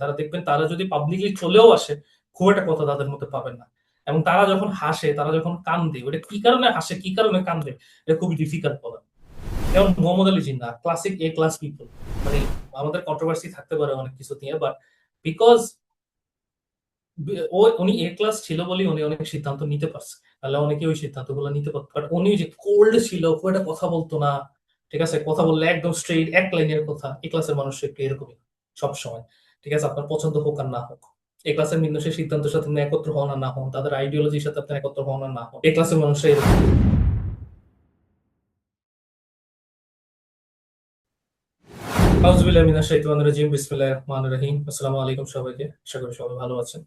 তারা দেখবেন তারা যদি পাবলিকলি চলেও আসে, খুব একটা কথা তাদের মধ্যে পাবেন না। এবং তারা যখন হাসে, তারা যখন কান্দে, ওটা কি কারণে হাসে, কি কারণে কান্দে, এটা খুবই ডিফিকাল্ট বলা। যেমন মোহাম্মদ আলী জিন্নাহ, ক্লাসিক এ ক্লাস পিপল। মানে আমাদের কন্ট্রোভার্সি থাকতে পারে অনেক কিছু নিয়ে, বাট বিকজ উনি এ ক্লাস ছিল বলেই উনি অনেক সিদ্ধান্ত নিতে পারছে। তাহলে অনেকে ওই সিদ্ধান্তগুলো নিতে পারতো, বাট উনি যে কোল্ড ছিল, খুব একটা কথা বলতো না। ঠিক আছে, কথা বললে একদম স্ট্রেইট এক লাইনের কথা। এই ক্লাসের মানুষ একটু এরকমই সব সময়। ঠিক আছে, আপনার পছন্দ হোক আর না হোক, এই ক্লাসের মানুষের সিদ্ধান্তের সাথে আপনি একত্র হন আর না হন, তাদের আইডিওলজির সাথে আপনি একত্র হন আর না হন, এই ক্লাসের মানুষরা এরকম। আউযুবিল্লাহি মিনাশ শাইতানির রাজিম, বিসমিল্লাহির রহমানির রহিম। আসসালামু আলাইকুম সবাইকে, আশা করি সবাই ভালো আছেন।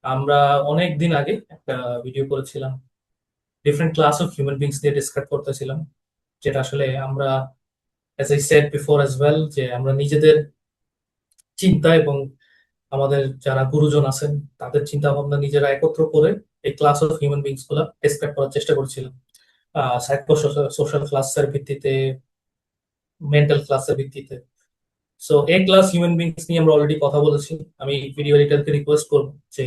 আমরা অনেক দিন আগে একটা ভিডিও করেছিলাম, different class of human beings নিয়ে ডিসকাস করতেছিলাম, যেটা আসলে আমরা, as I said before as well, যে আমরা নিজেদের চিন্তা এবং আমাদের যারা গুরুজন আছেন তাদের চিন্তা ভাবনা নিজেরা একত্র করে এই ক্লাস অফ হিউম্যান বিংস গুলা ডিসক্রাইব করার চেষ্টা করেছিলাম, সাইকো সোশ্যাল ক্লাসের ভিত্তিতে, মেন্টাল ক্লাসের ভিত্তিতে। So a class human beings নিয়ে আমরা অলরেডি কথা বলেছি। আমি ভিডিও এডিটরকে রিকোয়েস্ট করবো যে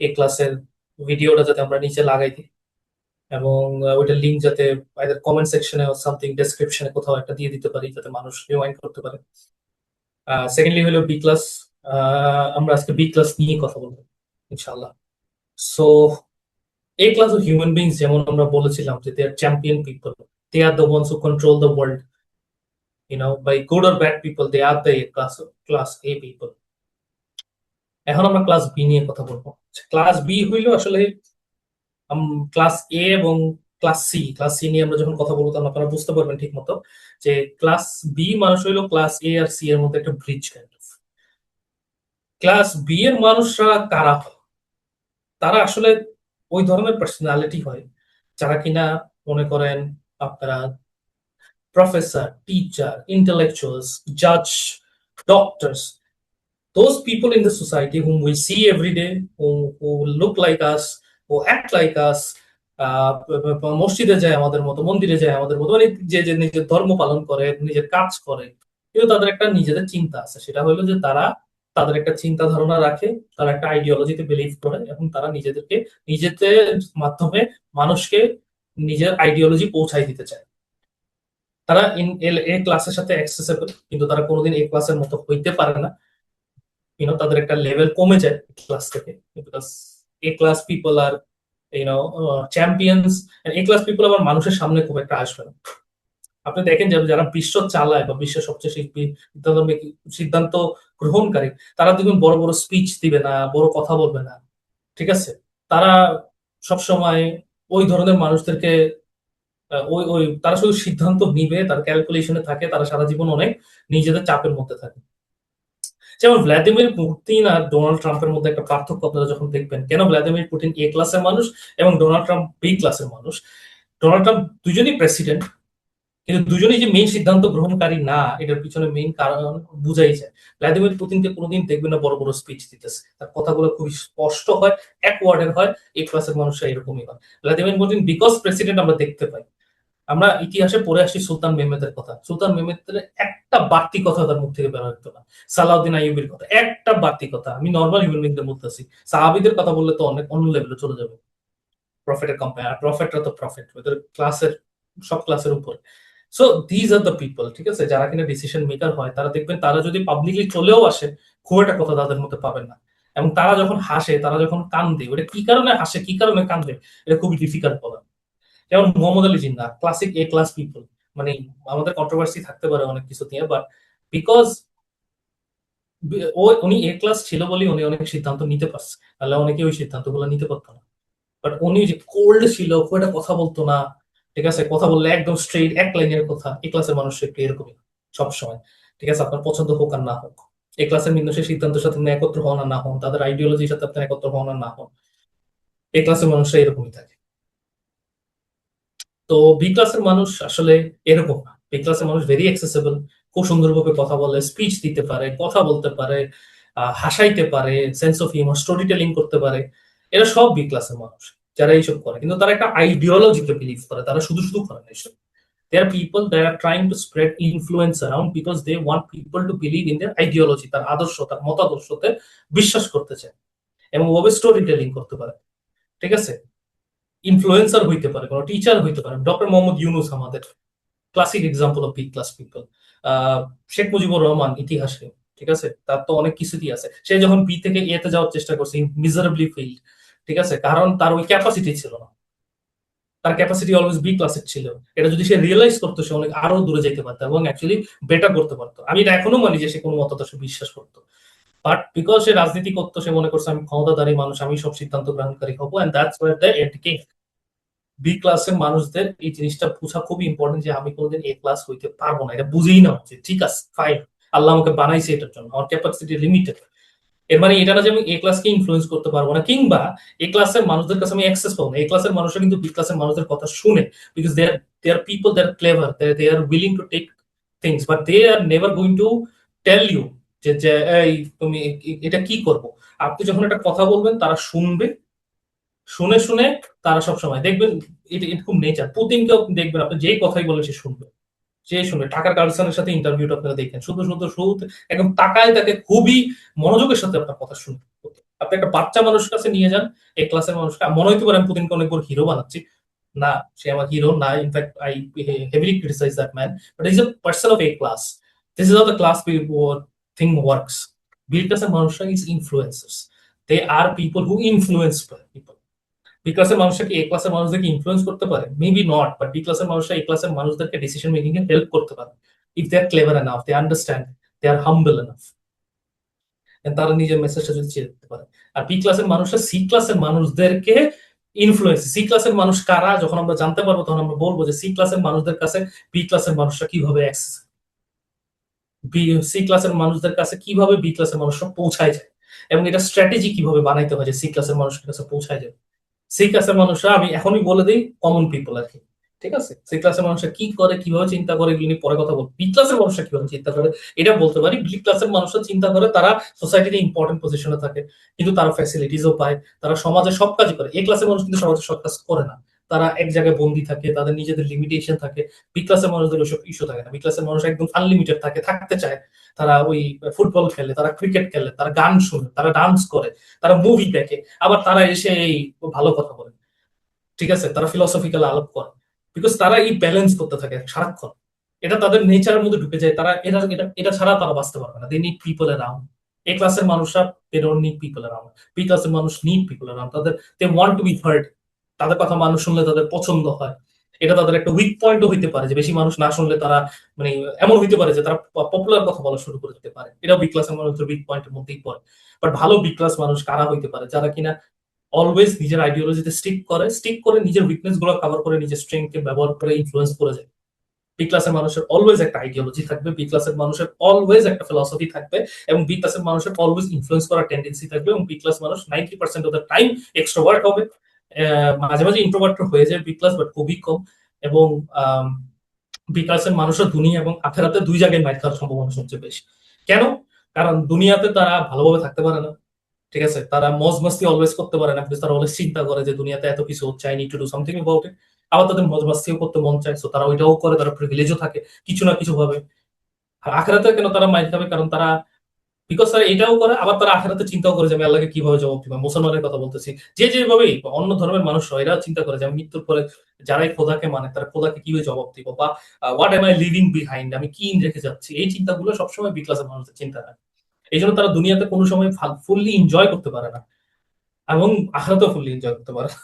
এ ক্লাসের ভিডিওটা যাতে আমরা নিচে লাগাই দিই, এবং ওইটার লিঙ্ক যাতে আইদার কমেন্ট সেকশনে সামথিং ডেসক্রিপশনে কোথাও একটা দিয়ে দিতে পারি, যাতে মানুষ রিমাইন্ড করতে পারে। সেকেন্ডলি হলো বি ক্লাস। আমরা আজকে বি ক্লাস নিয়ে কথা বলবো ইনশাআল্লাহ। So a class of human beings, যেমন আমরা বলেছিলাম যে they are champion people, they are the ones who control the world, by good or bad people, they are the class A people. এখন আমরা ক্লাস বি নিয়ে কথা বলবো। Class B হইলো আসলে ক্লাস এ এবং ক্লাস সি নিয়ে আমরা যখন কথা বলবো, তখন আপনারা বুঝতে পারবেন ঠিক মতো যে ক্লাস বি মানুষ হইলো ক্লাস এ আর সি এর মধ্যে একটা bridge kind of. Class B এর মানুষরা কারা হয়? তারা আসলে ওই ধরনের পার্সোনালিটি হয় যারা কিনা, মনে করেন আপনারা, প্রফেসর, টিচার, ইন্টেলেকচুয়ালস, জাজ, doctors, those people in the society whom we see every day, who look like us, who act like us, মসজিদে যায় আমাদের মতো, মন্দিরে যায় আমাদের মতো, মানে যে যে নিজের ধর্ম পালন করে, নিজের কাজ করে, কিন্তু তাদের একটা নিজেদের চিন্তা আছে। সেটা হলো যে তারা তাদের একটা চিন্তা ধারণা রাখে, তারা একটা আইডিওলজিতে বিলিভ করে, এবং তারা নিজেদেরকে নিজেদের মাধ্যমে মানুষকে নিজের আইডিওলজি পৌঁছাই দিতে চায়। তারা এ ক্লাসের সাথে অ্যাক্সেসেবল, কিন্তু তারা কোনোদিন এ ক্লাসের মতো হইতে পারে না। তাদের একটা লেভেল কমে যায় ক্লাস থেকে, because A class people are champions. A class people আবার মানুষের সামনে খুব একটা আসবে না। আপনি দেখেন যে যারা বিশ্ব চালায় বা বিশ্বের সবচেয়ে সিদ্ধান্ত গ্রহণকারী, তারা দেখবেন বড় বড় স্পিচ দিবে না, বড় কথা বলবে না। ঠিক আছে, তারা সবসময় ওই ধরনের মানুষদেরকে, ওই ওই তারা শুধু সিদ্ধান্ত নিবে, তার ক্যালকুলেশনে থাকে, তারা সারা জীবন অনেক নিজেদের চাপের মধ্যে থাকে। যেমন ভ্লাদিমির পুতিন আর ডোনাল্ড ট্রাম্পের মধ্যে একটা পার্থক্য আপনারা যখন দেখবেন, কেন ভ্লাদিমির পুতিন এ ক্লাসের মানুষ এবং ডোনাল্ড ট্রাম্প বি ক্লাসের মানুষ। ডোনাল্ড ট্রাম্প দুজনেই প্রেসিডেন্ট, কিন্তু দুজনেই যে মেইন সিদ্ধান্ত গ্রহণকারী না, এটার পিছনে মেইন কারণ বুঝাই যায়। ভ্লাদিমির পুতিনকে কোনোদিন দেখবেন না বড় বড় স্পিচ দিতেছে, তার কথাগুলো খুবই স্পষ্ট হয়, এক ওয়ার্ডের হয়। এ ক্লাসের মানুষরা এরকমই হয়। ভ্লাদিমির পুতিন বিকজ প্রেসিডেন্ট আমরা দেখতে পাই। আমরা ইতিহাসে পড়ে আসছি সুলতান মেহমেদের কথা, সুলতান মেহমেদের একটা বাড়তি কথা তার মুখ থেকে বের হতো না। সালাউদ্দিন আইয়ুবের কথা, একটা বাড়তি কথা। আমি নর্মাল হিউম্যান বিংদের বলতেছি, সাহাবীদের কথা বললে তো অনেক অন্য লেভেলে চলে যাবে। প্রফেটের কম্পেয়ার, প্রফেটরা তো প্রফেট, ওদের ক্লাসের, সব ক্লাসের উপরে। So these are the people, ঠিক আছে, যারা কিনা ডিসিশন মেকার হয়, তারা দেখবেন তারা যদি পাবলিকলি চলেও আসে, খুব একটা কথা তাদের মধ্যে পাবেন না। এবং তারা যখন হাসে, তারা যখন কান্দে, ওটা কি কারণে হাসে, কি কারণে কান্দে, এটা খুবই ডিফিকাল্ট বলা। যেমন মোহাম্মদ আলী জিন্নাহ, ক্লাসিক এ ক্লাস পিপল। মানে আমাদের কন্ট্রোভার্সি থাকতে পারে অনেক কিছু নিয়ে, বাট বিকজ উনি এ ক্লাস ছিল বলেই উনি অনেক সিদ্ধান্ত নিতে পারছে, তাহলে অনেকে ওই সিদ্ধান্তগুলো নিতে পারতো না। বাট উনি যে কোল্ড ছিল, খুব একটা কথা বলতো না। ঠিক আছে, কথা বললে একদম স্ট্রেইট এক লাইনের কথা। এই ক্লাসের মানুষ একটু এরকমই সব সময়। ঠিক আছে, আপনার পছন্দ হোক আর না হোক, এই ক্লাসের মানুষের সিদ্ধান্তের সাথে আপনি একত্র হন আর না হন, তাদের আইডিওলজির সাথে আপনি একত্র হন আর না হন, এই ক্লাসের মানুষরা এরকমই থাকে। তো বি ক্লাসের মানুষ আসলে এরকম না। বি ক্লাসের মানুষ ভেরি অ্যাক্সেসেবল, খুব সুন্দরভাবে কথা বলে, স্পিচ দিতে পারে, কথা বলতে পারে, হাসাইতে পারে, sense of humour, story telling করতে পারে। এরা সব বি ক্লাসের মানুষ যারা এইসব করে, কিন্তু তারা একটা আইডিওলজিকে বিলিভ করে, তারা শুধু শুধু করে না এসব। There are people that are trying to spread influence around because they want people to believe in their ideology, তার আদর্শ, তার মতাদর্শতে বিশ্বাস করতে চায়, এবং ওভাবে স্টোরি টেলিং করতে পারে। ঠিক আছে, ইনফ্লুয়েন্সার হইতে পারে, কোনো টিচার হইতে পারে। ডক্টর মোহাম্মদ ইউনুস আমাদের classic example of B class people. Sheikh Mujibur Rahman ইতিহাসে, ঠিক আছে, তার তো অনেক কিছুই আছে। সে যখন বি থেকে এ তে যাওয়ার চেষ্টা করছে, মিজারেবলি ফেইল্ড, ঠিক আছে, কারণ তার ওই ক্যাপাসিটি ছিল না। তার ক্যাপাসিটি অলওয়েজ বি ক্লাসের ছিল। এটা যদি সে রিয়েলাইজ করতো, সে অনেক আরো দূরে যেতে পারতো এবং অ্যাকচুয়ালি বেটার করতে পারতো। আমি এটা এখনো মানি যে সে কোনো মতাদর্শে বিশ্বাস করতো, বাট বিকজ সে রাজনীতি করতো, সে মনে করছে আমি ক্ষমতাধারী মানুষ, আমি সব সিদ্ধান্ত গ্রহণকারী হবো, and that's where the end came. B ক্লাসের মানুষদের এই জিনিসটা বোঝা খুবই ইম্পর্টেন্ট যে আমি কোনোদিন এ ক্লাস হইতে পারবো না, এটা বুঝেই না হচ্ছে। ঠিক আছে, ফাইন, আল্লাহ আমাকে বানাইছে এটার জন্য, আমার ক্যাপাসিটি লিমিটেড। এর মানে এটা না যে আমি এ ক্লাসকে ইনফ্লুয়েন্স করতে পারবো না, কিংবা এ ক্লাসের মানুষদের কাছে আমি অ্যাক্সেস পাবো না। এ ক্লাসের মানুষরা কিন্তু বি ক্লাসের মানুষদের কথা শুনে, because they are people, they are clever, they are willing to take things, but they are never going to tell you যে যে এই তুমি এটা কি করবো। আপনি যখন একটা কথা বলবেন, তারা শুনবে, শুনে শুনে তারা সব সময় দেখবেন, এটা এটা খুব নেচার। পুতিনকেও দেখবেন, আপনি যেই কথাই বলেন সে শুনবে, সে শুনবে। টাকার কার্লসনের সাথে ইন্টারভিউটা আপনারা দেখেন, শুধু শুধু শুরুতে একদম তাকায় তাকে খুবই মনোযোগের সাথে আপনার কথা শুনবে। আপনি একটা বাচ্চা মানুষের কাছে নিয়ে যান, এই ক্লাসের মানুষকে, মনে হইতে পারে আমি পুতিনকে অনেক বড় হিরো বানাচ্ছি, না, সে আমার হিরো না। In fact I heavily criticise that man, but is a person of A class. This is how the class thing works. B ক্লাসের মানুষরা is influencers, they are people who influence people. B ক্লাসের মানুষরা কি এ ক্লাসের মানুষদেরকে influence করতে পারে? Maybe not, but B ক্লাসের মানুষরা এ ক্লাসের মানুষদেরকে ডিসিশন মেকিং এ হেল্প করতে পারে। If they are clever enough, they understand, they are humble enough, তারা নিজের মেসেজটা যদি চেয়ে দিতে পারে। আর বি ক্লাসের মানুষরা সি ক্লাসের মানুষদেরকে ইনফ্লুয়েন্স, সি ক্লাসের মানুষ কারা যখন আমরা জানতে পারবো, তখন আমরা বলবো যে সি ক্লাসের মানুষদের কাছে বি ক্লাসের মানুষরা কিভাবে অ্যাক্সেস, সি ক্লাসের মানুষদের কাছে কিভাবে বি ক্লাসের মানুষরা পৌঁছায় যায়, এবং এটা স্ট্র্যাটেজি কিভাবে বানাইতে হয় যে সি ক্লাসের মানুষের কাছে পৌঁছায় যায়। সি ক্লাসের মানুষরা, আমি এখনই বলে দিই, কমন পিপল আর কি। ঠিক আছে, সি ক্লাসের মানুষরা কি করে, কিভাবে চিন্তা করে, এগুলো নিয়ে পরে কথা বলবো। বি ক্লাসের মানুষরা কিভাবে চিন্তা করে এটা বলতে পারি। বি ক্লাসের মানুষরা চিন্তা করে, তারা সোসাইটিতে ইম্পর্টেন্ট পজিশনে থাকে, কিন্তু তারা ফ্যাসিলিটিসও পায়, তারা সমাজে সব কাজই করে। এ ক্লাসের মানুষ কিন্তু সমাজে সব কাজ করে না, তারা এক জায়গায় বন্দি থাকে, তাদের নিজেদের লিমিটেশন থাকে। বি ক্লাসের মানুষদের ওইসব ইস্যু থাকে না। বি ক্লাসের মানুষ একদম আনলিমিটেড থাকে, থাকতে চায়। তারা ওই ফুটবল খেলে, তারা ক্রিকেট খেলে, তারা গান শুনে, তারা ডান্স করে, তারা মুভি দেখে, আবার তারা এসে এই ভালো কথা বলে। ঠিক আছে, তারা ফিলোসফিক্যাল আলাপ করে, বিকজ তারা এই ব্যালেন্স করতে থাকে সারাক্ষণ। এটা তাদের নেচারের মধ্যে ঢুকে যায়। তারা এটা এটা এটা ছাড়া তারা বাঁচতে পারবে না। They need people around. A ক্লাসের মানুষরা they don't need people around. B ক্লাসের মানুষ নিড পিপল অ্যারাউন্ড। তাদের they want to be heard. তাদের কথা মানুষ শুনলে তাদের পছন্দ হয়। এটা তাদের একটা উইক পয়েন্টও হইতে পারে, যে বেশি মানুষ না শুনলে তারা, মানে এমন হইতে পারে যে তারা পপুলার কথা বলা শুরু করে দিতে পারে। এটাও বি ক্লাসের মানুষের উইক পয়েন্টের মধ্যেই পড়ে। বাট ভালো বি ক্লাস মানুষ কারা হইতে পারে? যারা কিনা অলওয়েজ নিজের আইডিওলজিতে স্টিক করে নিজের উইকনেস গুলো কভার করে, নিজের স্ট্রেংথ কে ব্যবহার করে ইনফ্লুয়েন্স করে যায়। বি ক্লাসের মানুষের অলওয়েজ একটা আইডিওলজি থাকবে, বি ক্লাসের মানুষের অলওয়েজ একটা ফিলসফি থাকবে, এবং বি ক্লাসের মানুষের অলওয়েজ ইনফ্লুয়েন্স করার টেন্ডেন্সি থাকবে। এবং বি ক্লাস মানুষ 90% অফ দ্য টাইম এক্সট্রোভার্ট হবে। মাঝে মাঝে ইন্ট্রোভার্ট হয়ে যায় বি ক্লাস, বাট খুবই কম। এবং বি ক্লাসের মানুষের দুনিয়া এবং আখেরাতে দুই জায়গায় মাইর খাওয়ার সম্ভাবনা সবচেয়ে বেশি। কেন? কারণ দুনিয়াতে তারা ভালোভাবে থাকতে পারে না। ঠিক আছে, তারা মজ মস্তি অলওয়েজ করতে পারে না, তারা অলওয়েজ চিন্তা করে যে দুনিয়াতে এত কিছু হচ্ছে, I need to do something about it. আবার তাদের মজ মস্তিও করতে মন চায়, তো তারা ওইটাও করে, তারা প্রিভিলেজও থাকে কিছু না কিছু ভাবে। আর আখেরাতে কেন তারা মাইর খাবে? কারণ তারা, বিকজ তারা এটাও করে, আবার তারা আখেরাতে চিন্তাও করে যে আমি আল্লাহকে কিভাবে জবাব দিব। মুসলমানের কথা বলতেছি, যে যেভাবেই অন্য ধর্মের মানুষ এরা চিন্তা করে যে আমি মৃত্যুর পরে যারাই খোদাকে মানে, তারা খোদাকে কিভাবে জবাব দিব, বা what M I living behind, আমি কি রেখে যাচ্ছি। এই চিন্তাগুলো সবসময় বি ক্লাসের মানুষের চিন্তা হয়। এই জন্য তারা দুনিয়াতে কোনো সময় ফুললি এনজয় করতে পারে না, এবং আখরাতেও ফুললি এনজয় করতে পারে না।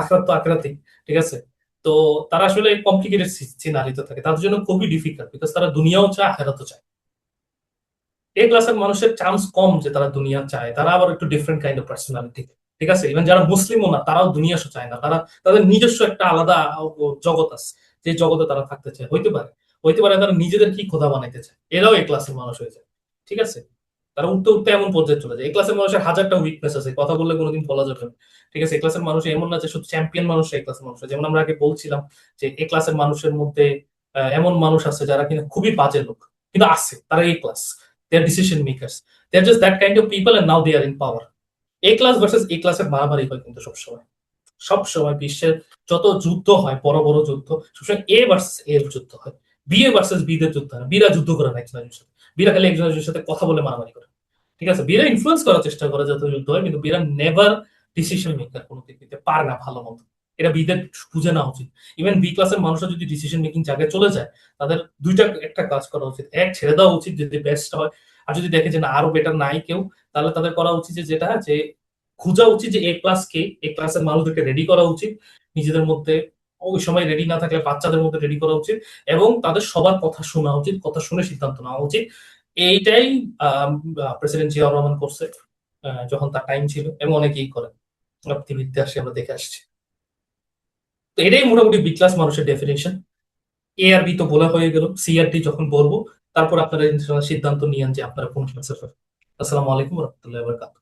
আখরাত তো আখরাতেই। ঠিক আছে, তো তারা আসলে কমপ্লিকেটেড সিনারিতে থাকে, তাদের জন্য খুবই ডিফিকাল্ট, বিকজ তারা দুনিয়াও চায়, আখেরাতও চায়। এ ক্লাসের মানুষের চান্স কম যে তারা দুনিয়া চায়, তারা আবার একটু ডিফারেন্ট কাইন্ড অফ পার্সোনালিটি। ঠিক আছে, ইভেন যারা মুসলিমও না, তারাও দুনিয়া চায় না, তারা তাদের নিজস্ব একটা আলাদা জগৎ আছে, যে জগতে তারা থাকতে চায়। হইতে পারে তারা নিজেদের কি খোদা বানাইতে চায়, এরাও এই ক্লাসের মানুষ হয়ে যায়। ঠিক আছে, তারা উঠতে উঠতে এমন পর্যায়ে চলে যায়। এই ক্লাসের মানুষের হাজারটা উইকনেস আছে, কথা বললে কোনোদিন বলা যাবে না। ঠিক আছে, এই ক্লাসের মানুষ এমন না যে শুধু চ্যাম্পিয়ন মানুষ এই ক্লাসের মানুষ। যেমন আমরা আগে বলছিলাম যে এই ক্লাসের মানুষের মধ্যে এমন মানুষ আছে যারা কিনা খুবই বাজে লোক, কিন্তু আছে, তারা এই class, they are decision makers, they are just that kind of people, and now they are in power. A class versus a ক্লাসের মারামারি হয় কিন্তু সবসময়। সব সময় বিশ্বের যত যুদ্ধ হয়, বড় বড় যুদ্ধ, সবসময় এ ভার্সেস এর যুদ্ধ হয়। বি এ ভার্সেস বি দের যুদ্ধ হয় না। বিরা যুদ্ধ করে না একজন একজনের সাথে, বিরা খালি একজন একজনের সাথে কথা বলে মারামারি করে। ঠিক আছে, বিরা ইনফ্লুয়েন্স করার চেষ্টা করে যাতে যুদ্ধ হয়, কিন্তু বিরা নেভার ডিসিশন মেকার কোনো দিক দিতে পারে না ভালো মতো। এটা বিদের বুঝে নেওয়া উচিত। ইভেন বি ক্লাসের মানুষরা যদি ডিসিশন মেকিং জায়গায় চলে যায়, তাদের দুইটা একটা কাজ করা উচিত। এক, ছেড়ে দেওয়া উচিত যদি বেস্ট হয়। আর যদি দেখে যে না আরো বেটার নাই কেউ, তাহলে তাদের করা উচিত যে যেটা যে খোঁজা উচিত যে এ ক্লাস কে, এ ক্লাসের মানুষদেরকে রেডি করা উচিত নিজেদের মধ্যে। ওই সময় রেডি না থাকলে বাচ্চাদের মধ্যে রেডি করা উচিত, এবং তাদের সবার কথা শোনা উচিত, কথা শুনে সিদ্ধান্ত নেওয়া উচিত। এইটাই প্রেসিডেন্ট জিয়াউর রহমান করছে যখন তার টাইম ছিল, এবং অনেকেই করেন, পৃথিবীর ইতিহাসে আমরা দেখে আসছি। তো এটাই মোটামুটি বি ক্লাস মানুষের ডেফিনেশন। এ আর বি তো বলা হয়ে গেল, সি আর ডি যখন বলবো তারপর আপনারা ইনশাআল্লাহ সিদ্ধান্ত নিয়েন যে আপনারা কোন ক্লাসের। আসসালামু আলাইকুম রহমতুল্লাহ।